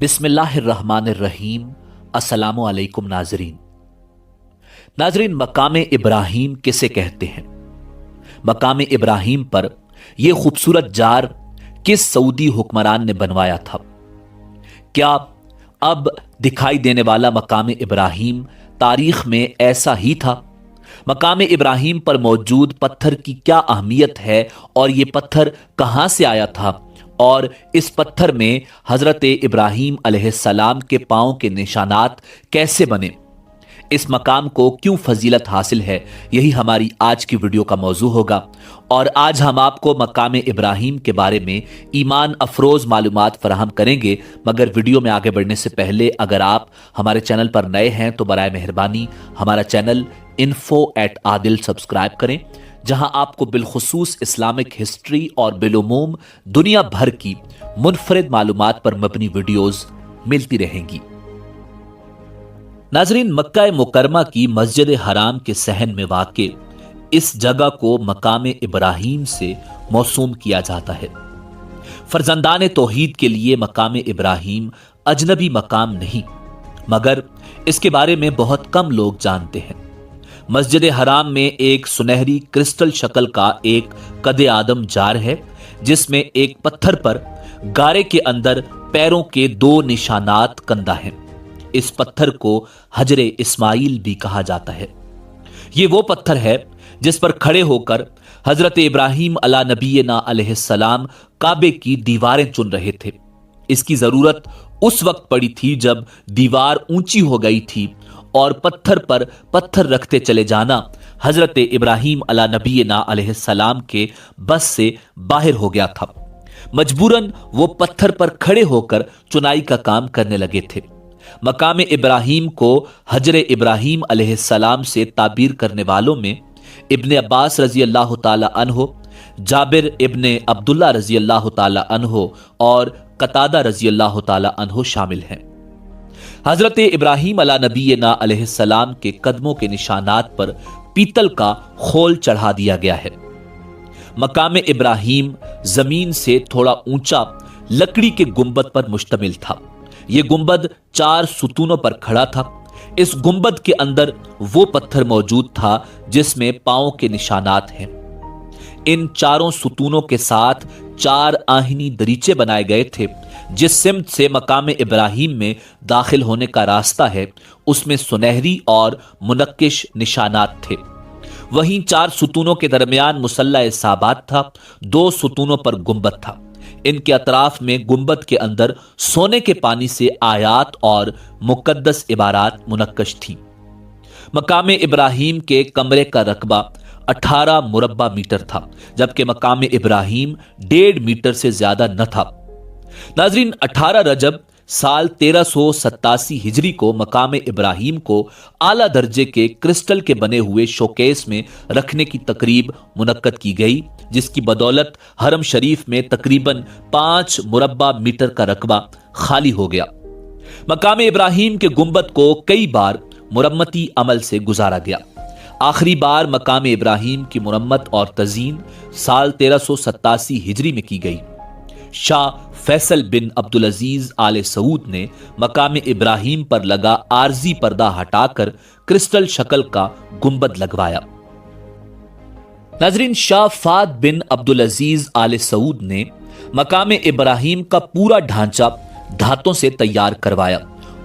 बिस्मिल्लाह अर्रहमान अर्रहीम। अस्सलामु अलैकुम नाजरीन, मकाम इब्राहीम किसे कहते हैं? मकाम इब्राहीम पर यह खूबसूरत जार किस सऊदी हुक्मरान ने बनवाया था? क्या अब दिखाई देने वाला मकाम इब्राहीम तारीख में ऐसा ही था? मकाम इब्राहीम पर मौजूद पत्थर की क्या अहमियत है और यह पत्थर कहां से आया था? और इस पत्थर में हजरत इब्राहीम अलैहिस्सलाम के पांव के निशानात कैसे बने? इस मकाम को क्यों फजीलत हासिल है? यही हमारी आज की वीडियो का मौजू होगा। और आज हम आपको मकाम इब्राहीम के बारे में ईमान अफरोज मालूमात फराहम करेंगे। मगर वीडियो में आगे बढ़ने से पहले अगर आप हमारे चैनल पर नए हैं तो बराए मेहरबानी हमारा चैनल info@adil सब्सक्राइब करें, जहां आपको बिलखुसूस इस्लामिक हिस्ट्री और बिलुमूम दुनिया भर की मुनफरिद मालूमात पर मबनी वीडियोस मिलती रहेंगी। नाजरीन, मक्का मुकरमा की मस्जिद हराम के सहन में वाक़े इस जगह को मकाम इब्राहीम से मौसूम किया जाता है। फर्जंदान तौहीद के लिए मकाम इब्राहीम अजनबी मकाम नहीं, मगर इसके बारे में बहुत कम लोग जानते हैं। मस्जिद हराम में एक सुनहरी क्रिस्टल शक्ल का एक कदे आदम जार है, जिसमें एक पत्थर पर गारे के अंदर पैरों के 2 निशानात कंदा हैं। इस पत्थर को हजरे इस्माइल भी कहा जाता है। यह वो पत्थर है जिस पर खड़े होकर हजरत इब्राहीम अला नबीना अलैहिस्सलाम काबे की दीवारें चुन रहे थे। इसकी जरूरत उस वक्त पड़ी थी जब दीवार ऊंची हो गई थी और पत्थर पर पत्थर रखते चले जाना हजरत इब्राहीम अला नबीना अलैहिस्सलाम के बस से बाहर हो गया था। मजबूरन वो पत्थर पर खड़े होकर चुनाई का काम करने लगे थे। मकाम इब्राहीम को हजरे इब्राहीम अलैहिस्सलाम से ताबीर करने वालों में इब्ने अब्बास रजी अल्लाह ताला अन्हो, जाबिर इब्ने अब्दुल्ला रजी अल्लाह ताला अन्हो और कतादा रजी अल्लाह ताला अन्हो शामिल हैं। हजरत इब्राहीम अला नबीना अलैहिस्सलाम के कदमों के निशानात पर पीतल का खोल चढ़ा दिया गया है। मकाम इब्राहीम जमीन से थोड़ा ऊंचा लकड़ी के गुंबद पर मुश्तमिल था। यह गुंबद 4 सुतूनों पर खड़ा था। इस गुंबद के अंदर वो पत्थर मौजूद था जिसमें पांव के निशानात हैं। इन 4 सुतूनों के साथ 4 आहिनी दरीचे बनाए गए थे। जिस सिमत से मकाम इब्राहीम में दाखिल होने का रास्ता है उसमें सुनहरी और मुनक्किश निशानात थे। वहीं 4 सुतूनों के दरमियान मुसल्ला साबात था। 2 सुतूनों पर गुंबद था। इनके अतराफ में गुंबद के अंदर सोने के पानी से आयात और मुकद्दस इबारात मुनक्कश थी। मकाम इब्राहीम के कमरे का रकबा 18 मुरब्बा मीटर था, जबकि मकाम इब्राहीम 1.5 मीटर से ज्यादा न था। नाजरीन, 18 रजब साल 1387 हिजरी को मकाम इब्राहीम को आला दर्जे के क्रिस्टल के बने हुए शोकेस में रखने की तकरीब मुनक्कद की गई, जिसकी बदौलत हरम शरीफ में तकरीबन 5 मुरब्बा मीटर का रकबा खाली हो गया। मकाम इब्राहीम के गुंबद को कई बार मुरम्मती अमल से गुजारा गया। आखिरी बार मकाम इब्राहीम की मुरम्मत और तज़ीन साल 1387 हिजरी में की गई। शाह फैसल बिन अब्दुल अजीज आले सऊद ने मकाम इब्राहीम पर लगा आरजी पर्दा हटाकर क्रिस्टल शक्ल का गुंबद लगवाया। नाजरीन, शाह फाद बिन अब्दुल अजीज आले सऊद ने मकाम इब्राहीम का पूरा ढांचा धातों से तैयार करवाया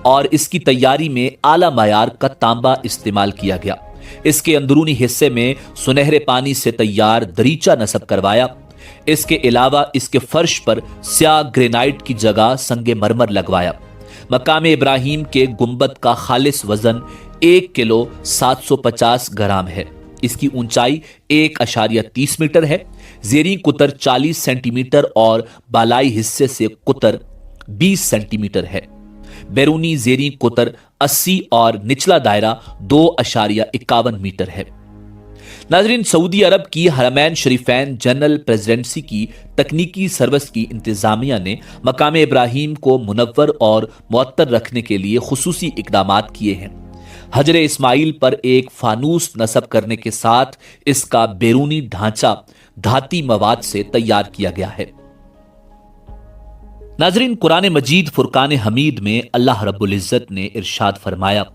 और इसकी तैयारी में आला मयार का तांबा इस्तेमाल किया गया। इसके अंदरूनी हिस्से में सुनहरे पानी से तैयार दरीचा नस्ब करवाया। इसके अलावा इसके फर्श पर स्याह ग्रेनाइट की जगह संगे मरमर लगवाया। मकाम इब्राहीम के गुंबद का खालिस वजन 1 किलो 750 ग्राम है। इसकी ऊंचाई 1.30 मीटर है। जेरी कुतर 40 सेंटीमीटर और बालाई हिस्से से कुतर 20 सेंटीमीटर है। बैरूनी जेरी कुतर 80 और निचला दायरा 2.51 मीटर है। नाजरीन, सऊदी अरब की हरमैन शरीफैन जनरल प्रेसिडेंसी की तकनीकी सर्विस की इंतजामिया ने मकाम इब्राहीम को मुनव्वर और मुअत्तर रखने के लिए खुसूसी इकदामात किए हैं। हजरे इस्माइल पर एक फानूस नस्ब करने के साथ इसका बैरूनी ढांचा धाती मवाद से तैयार किया गया है। नाजरीन, कुरान मजीद फुरकान हमीद में अल्लाह रब्बुल इज़्ज़त ने इरशाद फरमाया,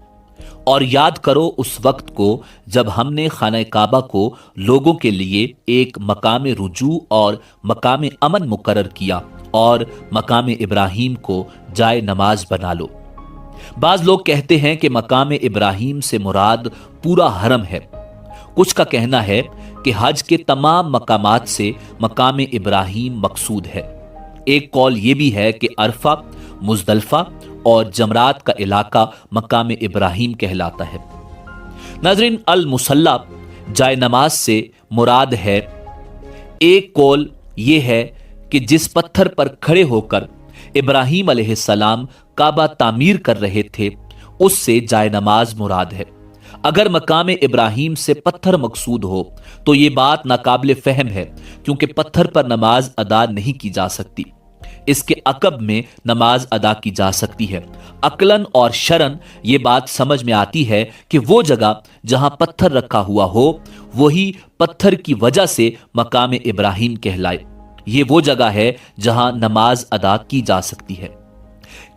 और याद करो उस वक्त को जब हमने खाना काबा को लोगों के लिए एक मकाम रुजू और मकाम अमन मुकर्रर किया और मकाम इब्राहीम को जाए नमाज बना लो। बाज लोग कहते हैं कि मकाम इब्राहीम से मुराद पूरा हरम है। कुछ का कहना है कि हज के तमाम मकामात से मकाम इब्राहीम मकसूद है। एक कौल ये भी है कि अरफा, मुजदलफा और जमरात का इलाका मकाम इब्राहीम कहलाता है। नाज़रीन, अल मुसल्ला जाए नमाज से मुराद है। एक कौल ये है कि जिस पत्थर पर खड़े होकर इब्राहीम अलैहिस्सलाम काबा तामीर कर रहे थे उससे जाए नमाज मुराद है। अगर मकाम इब्राहीम से पत्थर मकसूद हो तो ये बात नाकाबिल फहम है, क्योंकि पत्थर पर नमाज अदा नहीं की जा सकती। इसके अकब में नमाज अदा की जा सकती है। अकलन और शरन ये बात समझ में आती है कि वो जगह जहां पत्थर रखा हुआ हो वही पत्थर की वजह से मकाम इब्राहीम कहलाए। ये वो जगह है जहां नमाज अदा की जा सकती है।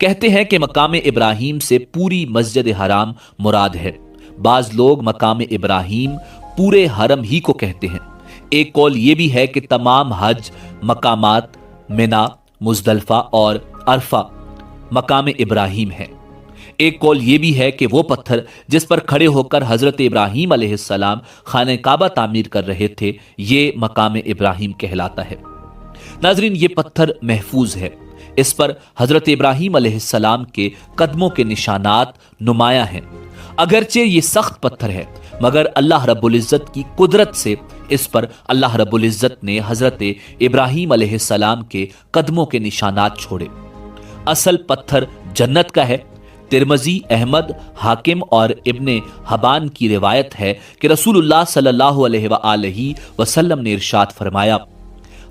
कहते हैं कि मकाम इब्राहीम से पूरी मस्जिद हराम मुराद है। बाज लोग मकाम इब्राहीम पूरे हरम ही को कहते हैं। एक कौल ये भी है कि तमाम हज मकामात मिना, मुजदलफा और अरफा मकाम इब्राहीम है। एक कौल ये भी है कि वो पत्थर जिस पर खड़े होकर हजरत इब्राहीम अलैहिस्सलाम खाने काबा तामीर कर रहे थे ये मकाम इब्राहीम कहलाता है। नाजरीन, ये पत्थर महफूज है। इस पर हजरत इब्राहीम अलैहिस्सलाम के कदमों के निशानात नुमाया हैं। अगरचे ये सख्त पत्थर है, मगर अल्लाह रब्बुल इज़्ज़त की कुदरत से इस पर अल्लाह रब्बुल इज़्ज़त ने हजरत इब्राहीम अलैहिस्सलाम के कदमों के निशानात छोड़े। असल पत्थर जन्नत का है। तिरमजी, अहमद, हाकिम और इब्ने हबान की रिवायत है कि रसूलुल्लाह सल्लल्लाहु अलैहि वसल्लम ने इरशाद फरमाया,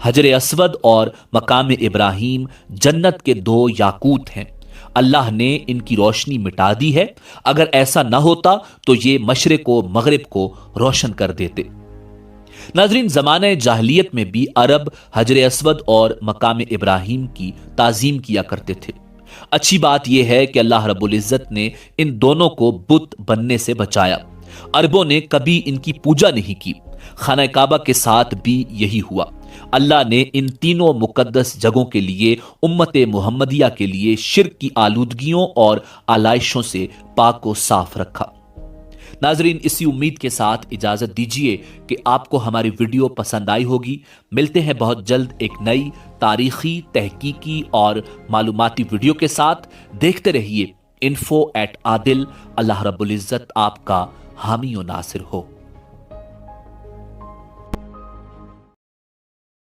हजर अस्वद और मकाम इब्राहीम जन्नत के दो याकूत हैं। अल्लाह ने इनकी रोशनी मिटा दी है। अगर ऐसा न होता तो ये मशरिक व मगरिब को रोशन कर देते। नाजरीन, ज़माने जाहलियत में भी अरब हजर अस्वद और मकाम इब्राहीम की ताजीम किया करते थे। अच्छी बात यह है कि अल्लाह रब्बुल इज़्ज़त ने इन दोनों को बुत बनने से बचाया। अरबों ने कभी इनकी पूजा नहीं की। खाना काबा के साथ भी यही हुआ। अल्लाह ने इन तीनों मुकद्दस जगहों के लिए उम्मत मुहम्मदिया के लिए शिर्क की आलूदगियों और आलाइशों से पाक व साफ रखा। नाजरीन, इसी उम्मीद के साथ इजाजत दीजिए कि आपको हमारी वीडियो पसंद आई होगी। मिलते हैं बहुत जल्द एक नई तारीखी, तहकीकी और मालूमाती वीडियो के साथ। देखते रहिए info@adil। अल्लाह रब्बुल इज़्ज़त आपका हामी व नासिर हो।